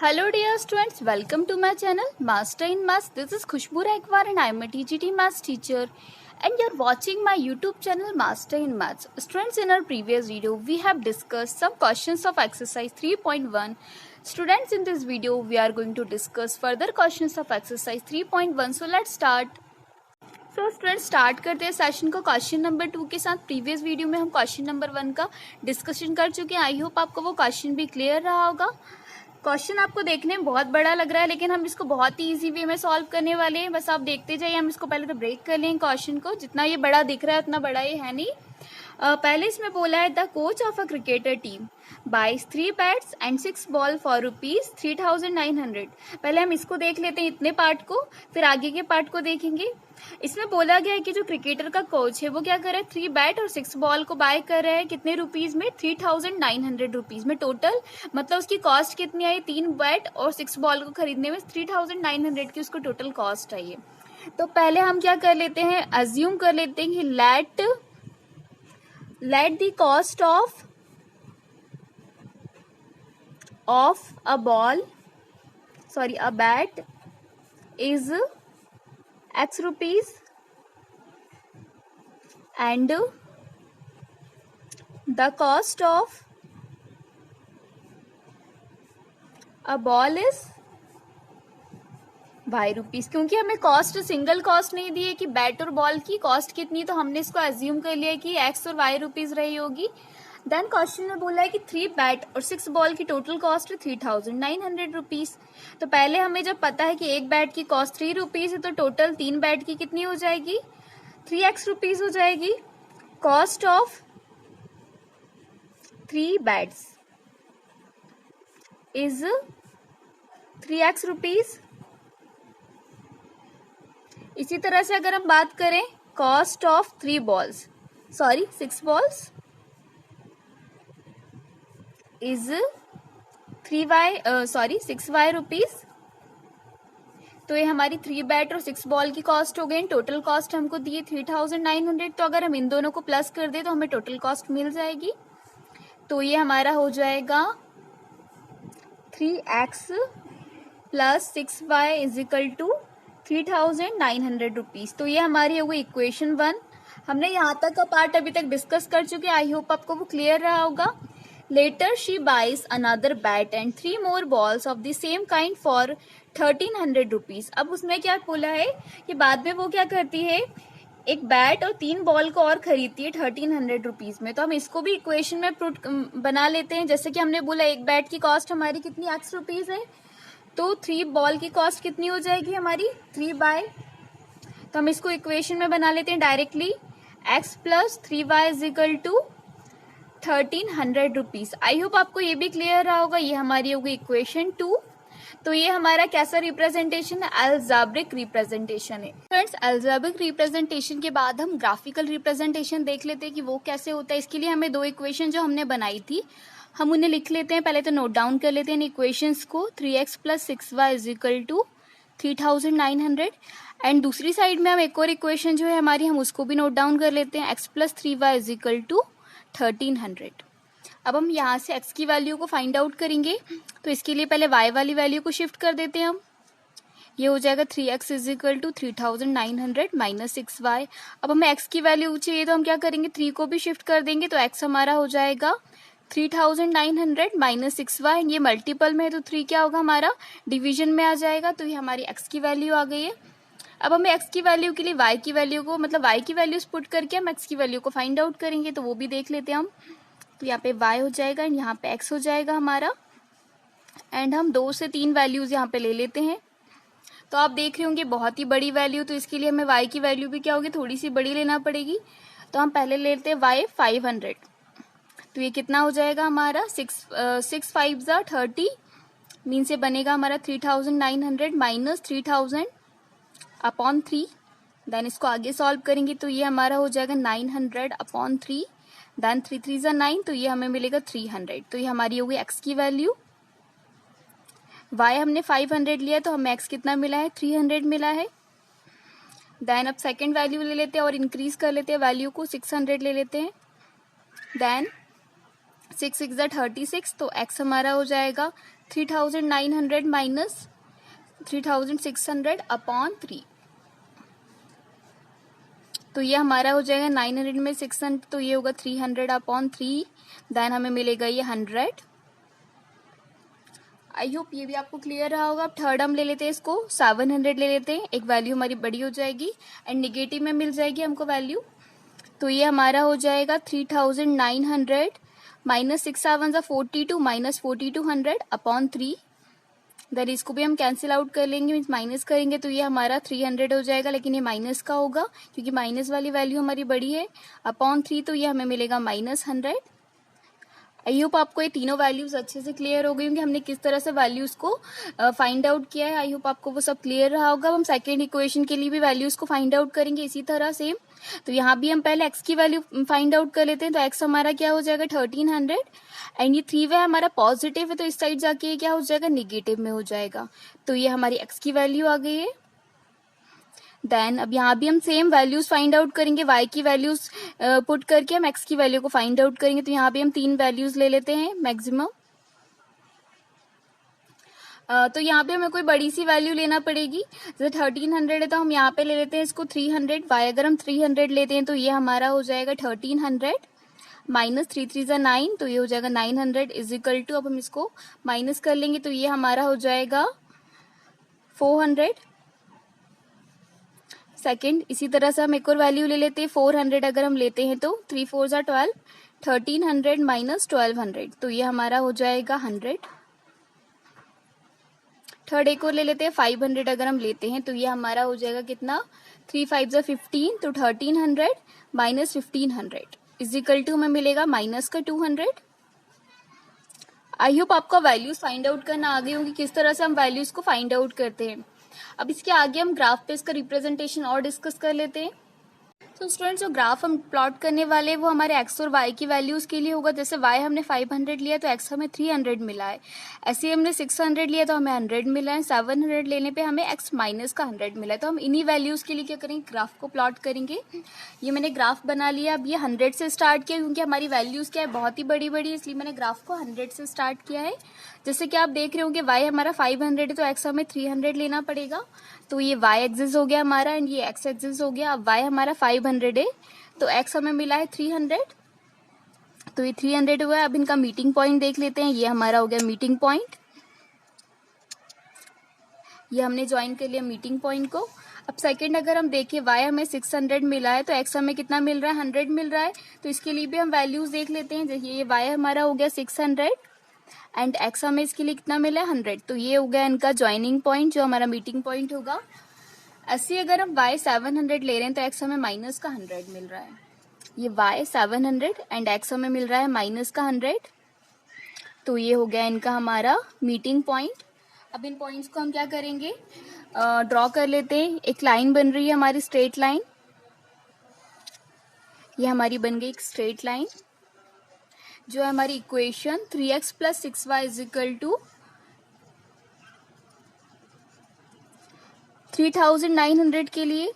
Hello dear students, welcome to my channel Master in Maths. This is Khushbu Raikwar and I am a TGT Maths teacher and you are watching my YouTube channel Master in Maths. Students, in our previous video we have discussed some questions of exercise 3.1. Students, in this video we are going to discuss further questions of exercise 3.1. So let's start. तो student start करते हैं session को question number 2 के साथ। Previous video में हम question number 1 का discussion कर चुके हैं। आई होप आपको वो क्वेश्चन भी क्लियर रहा होगा। क्वेश्चन आपको देखने में बहुत बड़ा लग रहा है लेकिन हम इसको बहुत ही इजी वे में सॉल्व करने वाले हैं। बस आप देखते जाइए। हम इसको पहले तो ब्रेक कर लें क्वेश्चन को। जितना ये बड़ा दिख रहा है उतना बड़ा ये है नहीं। पहले इसमें बोला है the coach of a cricketer team buys 3 bats and 6 ball for ₹3,900। पहले हम इसको देख लेते हैं, इतने पार्ट को, फिर आगे के पार्ट को देखेंगे। इसमें बोला गया है कि जो क्रिकेटर का कोच है वो क्या कर रहा है, 3 बैट और 6 बॉल को बाय कर रहा है। कितने रुपीज में? ₹3,900 में टोटल। मतलब उसकी कॉस्ट कितनी आई? 3 बैट और 6 बॉल को खरीदने में 3,900 की उसको टोटल कॉस्ट आई है। तो पहले हम क्या कर लेते हैं, अज्यूम कर लेते हैं कि let the cost of a bat is X rupees and the cost of a ball is Y rupees. क्योंकि हमें कॉस्ट सिंगल कॉस्ट नहीं दी है कि बैट और बॉल की कॉस्ट कितनी, तो हमने इसको एज्यूम कर लिया कि X और Y रुपीज रही होगी। देन क्वेश्चन में बोला है कि 3 बैट और 6 बॉल की टोटल कॉस्ट है ₹3,900। तो पहले हमें जब पता है कि एक बैट की कॉस्ट 3 रुपीज है तो टोटल 3 बैट की कितनी हो जाएगी? 3x रुपीज हो जाएगी। Cost of 3 bats is 3x rupees. इसी तरह से अगर हम बात करें cost of 6 balls is 6y rupees. तो ये हमारी 3 बैट और 6 बॉल की कॉस्ट हो गई। टोटल कॉस्ट हमको दी 3,900। तो अगर हम इन दोनों को प्लस कर दे तो हमें टोटल कॉस्ट मिल जाएगी। तो ये हमारा हो जाएगा 3x plus 6y is equal to 3,900 rupees. तो ये हमारी हो गई इक्वेशन 1। हमने यहाँ तक का पार्ट अभी तक डिस्कस कर चुके हैं। आई होप आपको वो क्लियर रहा होगा। Later she buys another bat and 3 more balls of the same kind for 1,300 rupees. अब उसमें क्या बोला है कि बाद में वो क्या करती है, एक बैट और 3 बॉल को और खरीदती है 1,300 रुपीज में। तो हम इसको भी इक्वेशन में बना लेते हैं। जैसे कि हमने बोला एक बैट की कॉस्ट हमारी कितनी X रुपीज है, तो 3 बॉल की कॉस्ट कितनी हो जाएगी हमारी 3 बाय। तो हम इसको इक्वेशन में बना लेते हैं directly. x plus 3y is equal to 1,300 rupees. I hope आपको ये भी क्लियर रहा होगा। ये हमारी होगी इक्वेशन 2। तो ये हमारा कैसा रिप्रेजेंटेशन है? अलजेब्रिक रिप्रेजेंटेशन है। फ्रेंड्स, अलजेब्रिक रिप्रेजेंटेशन के बाद हम ग्राफिकल रिप्रेजेंटेशन देख लेते हैं कि वो कैसे होता है। इसके लिए हमें 2 इक्वेशन जो हमने बनाई थी हम उन्हें लिख लेते हैं। पहले तो नोट डाउन कर लेते हैं इन इक्वेशंस को। 3x plus 6y is equal to 3,900। And दूसरी साइड में हम एक और इक्वेशन जो है हमारी, हम उसको भी नोट डाउन कर लेते हैं। x plus 3y is equal to 1,300। अब हम यहाँ से x की वैल्यू को फाइंड आउट करेंगे। तो इसके लिए पहले y वाली वैल्यू को शिफ्ट कर देते हैं हम। ये हो जाएगा 3x is equal to 3,900 minus 6y। अब हमें x की वैल्यू चाहिए तो हम क्या करेंगे, 3 को भी शिफ्ट कर देंगे। तो x हमारा हो जाएगा 3,900 माइनस 6y। ये मल्टीपल में है तो 3 क्या होगा हमारा, डिवीजन में आ जाएगा। तो ये हमारी x की वैल्यू आ गई है। अब हमें x की वैल्यू के लिए y की वैल्यू को, मतलब y की वैल्यूज पुट करके हम x की वैल्यू को फाइंड आउट करेंगे। तो वो भी देख लेते हैं हम। तो यहाँ पे y हो जाएगा एंड यहाँ पे x हो जाएगा हमारा। एंड हम 2 से 3 वैल्यूज यहाँ पे ले लेते हैं। तो आप देख रहे होंगे बहुत ही बड़ी वैल्यू, तो इसके लिए हमें y की वैल्यू भी क्या होगी, थोड़ी सी बड़ी लेना पड़ेगी। तो हम पहले लेते हैं y 500। तो ये कितना हो जाएगा हमारा 6 5 30 मीन से बनेगा हमारा 3,900 माइनस 3,000 अपॉन 3। देन इसको आगे सॉल्व करेंगे तो ये हमारा हो जाएगा 900 अपॉन 3। देन 3 3 9, तो ये हमें मिलेगा 300। तो ये हमारी होगी x की वैल्यू। y हमने 500 लिया तो हमें x कितना मिला है, 300 मिला है। देन अब सेकेंड वैल्यू ले लेते हैं और इंक्रीज कर लेते हैं वैल्यू को, 600 ले लेते हैं। देन 6 6 36, तो x हमारा हो जाएगा 3900 माइनस 3600 अपॉन 3। तो ये हमारा हो जाएगा 900 में 600, तो ये होगा 300 अपॉन 3, देन हमें मिलेगा ये 100। आई होप ये भी आपको क्लियर रहा होगा। अब थर्ड हम ले लेते हैं, इसको 700 ले लेते हैं, एक वैल्यू हमारी बड़ी हो जाएगी एंड निगेटिव में मिल जाएगी हमको वैल्यू। तो ये हमारा हो जाएगा 3900 माइनस 6 7 42 माइनस 4200 अपॉन 3। देन इसको भी हम कैंसिल आउट कर लेंगे, मीन्स माइनस करेंगे, तो ये हमारा 300 हो जाएगा, लेकिन ये माइनस का होगा क्योंकि माइनस वाली वैल्यू हमारी बड़ी है, अपॉन 3, तो ये हमें मिलेगा -100। आई होप आपको ये तीनों वैल्यूज अच्छे से क्लियर हो गई होंगी, हमने किस तरह से वैल्यूज को फाइंड आउट किया है। आई होप आपको वो सब क्लियर रहा होगा। अब हम सेकेंड इक्वेशन के लिए भी वैल्यूज को फाइंड आउट करेंगे इसी तरह सेम। तो यहाँ भी हम पहले x की वैल्यू फाइंड आउट कर लेते हैं। तो x हमारा क्या हो जाएगा 1300 एंड ये 3 वे हमारा पॉजिटिव है, तो इस साइड जाके ये क्या हो जाएगा निगेटिव में हो जाएगा। तो ये हमारी x की वैल्यू आ गई है। देन अब यहाँ भी हम सेम वैल्यूज फाइंड आउट करेंगे, y की वैल्यूज पुट करके हम x की वैल्यू को फाइंड आउट करेंगे। तो यहाँ भी हम 3 वैल्यूज ले लेते हैं मैक्सिमम। तो यहाँ पे हमें कोई बड़ी सी वैल्यू लेना पड़ेगी, जैसे 1300 है तो हम यहाँ पे ले लेते हैं इसको 300। y अगर हम 300 लेते हैं तो ये हमारा हो जाएगा 1300 माइनस 3 3 9, तो ये हो जाएगा 900 इज इक्वल टू, अब हम इसको माइनस कर लेंगे तो ये हमारा हो जाएगा 400। सेकेंड इसी तरह से हम एक और वैल्यू ले लेते हैं 400 अगर हम लेते हैं तो 3 4 12, 1300 माइनस 1200, तो ये हमारा हो जाएगा 100। थर्ड एक और ले लेते हैं 500 अगर हम लेते हैं तो ये हमारा हो जाएगा कितना 3 5 15, तो 1300 माइनस 1500 इज इक्वल टू हमें मिलेगा माइनस का 200। आई होप आपको वैल्यूज फाइंड आउट करना आ गई होंगी, किस तरह से हम वैल्यूज को फाइंड आउट करते हैं। अब इसके आगे हम ग्राफ पे इसका रिप्रेजेंटेशन और डिस्कस कर लेते हैं। तो स्टूडेंट्स जो ग्राफ हम प्लॉट करने वाले हैं वो हमारे x और y की वैल्यूज के लिए होगा। जैसे y हमने 500 लिया तो x हमें 300 मिला है, ऐसे ही हमने 600 लिया तो हमें 100 मिला है, 700 लेने पे हमें x माइनस का 100 मिला है। तो हम इन्हीं वैल्यूज के लिए क्या करेंगे ग्राफ को प्लॉट करेंगे। ये मैंने ग्राफ बना लिया। अब ये 100 से स्टार्ट किया क्योंकि हमारी वैल्यूज क्या है बहुत ही बड़ी बड़ी, इसलिए मैंने ग्राफ को 100 से स्टार्ट किया है। जैसे कि आप देख रहे होंगे y हमारा 500 है तो x हमें 300 लेना पड़ेगा, तो ये y एक्सिस हो गया हमारा एंड ये x एक्सिस हो गया। अब y हमारा 500 है तो x हमें मिला है 300, तो ये 300 हुआ है। अब इनका मीटिंग पॉइंट देख लेते हैं, ये हमारा हो गया मीटिंग पॉइंट, ये हमने ज्वाइन कर लिया मीटिंग पॉइंट को। अब सेकंड अगर हम देखें y हमें 600 मिला है तो x हमें कितना मिल रहा है 100 मिल रहा है, तो इसके लिए भी हम वैल्यूज देख लेते हैं। जैसे ये y हमारा हो गया 600 एंड x हमें इसके लिए कितना मिला है 100, तो ये हो गया इनका ज्वाइनिंग पॉइंट जो हमारा मीटिंग पॉइंट होगा। ऐसे अगर हम y 700 ले रहे हैं तो x हमें माइनस का 100 मिल रहा है, ये y 700 एंड x हमें मिल रहा है माइनस का 100, तो ये हो गया इनका हमारा मीटिंग पॉइंट। अब इन पॉइंट्स को हम क्या करेंगे ड्रॉ कर लेते हैं। एक लाइन बन रही है हमारी स्ट्रेट लाइन, ये हमारी बन गई एक स्ट्रेट लाइन जो है हमारी equation 3x plus 6y is equal to 3900 के लिए।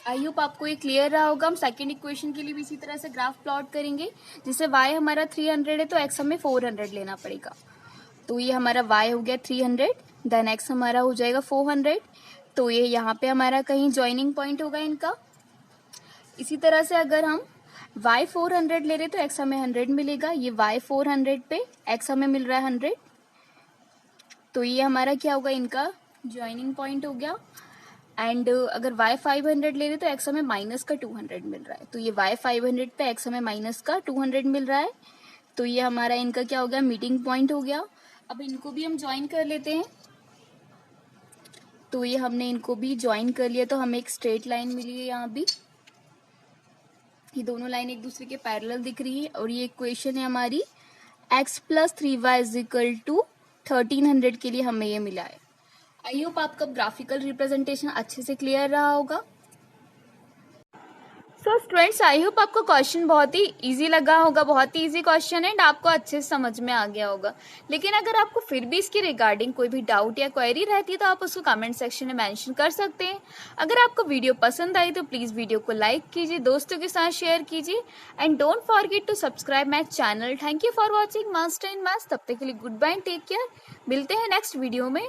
आई होप आपको ये क्लियर रहा होगा। हम सेकेंड इक्वेशन के लिए भी इसी तरह से ग्राफ प्लॉट करेंगे। जैसे y हमारा 300 है तो x हमें 400 लेना पड़ेगा, तो ये हमारा y हो गया 300, देन x हमारा हो जाएगा 400, तो ये यहाँ पे हमारा कहीं ज्वाइनिंग पॉइंट होगा इनका। इसी तरह से अगर हम y 400 ले रहे तो x हमें 100 मिलेगा, ये y 400 पे x हमें मिल रहा है 100, तो ये हमारा क्या होगा इनका ज्वाइनिंग पॉइंट हो गया। एंड अगर y 500 ले रहे तो x हमें माइनस का 200 मिल रहा है, तो ये y 500 पे x हमें माइनस का 200 मिल रहा है, तो ये हमारा इनका क्या हो गया मीटिंग पॉइंट हो गया। अब इनको भी हम ज्वाइन कर लेते हैं, तो ये हमने इनको भी ज्वाइन कर लिया तो हमें एक स्ट्रेट लाइन मिली है। यहाँ भी ये दोनों लाइन एक दूसरे के पैरेलल दिख रही है और ये इक्वेशन है हमारी x plus 3y is equal to 1300 के लिए हमें ये मिला है। आई होप आपका ग्राफिकल रिप्रेजेंटेशन अच्छे से क्लियर रहा होगा। सो स्टूडेंट्स, आई होप आपको क्वेश्चन बहुत ही इजी लगा होगा, बहुत ही इजी क्वेश्चन है एंड आपको अच्छे से समझ में आ गया होगा। लेकिन अगर आपको फिर भी इसके रिगार्डिंग कोई भी डाउट या क्वेरी रहती है तो आप उसको कमेंट सेक्शन में मेंशन कर सकते हैं। अगर आपको वीडियो पसंद आई तो प्लीज़ वीडियो को लाइक कीजिए, दोस्तों के साथ शेयर कीजिए and don't forget to subscribe my channel. Thank you for watching master in maths. तब तक के लिए good bye and take care. मिलते हैं नेक्स्ट वीडियो में।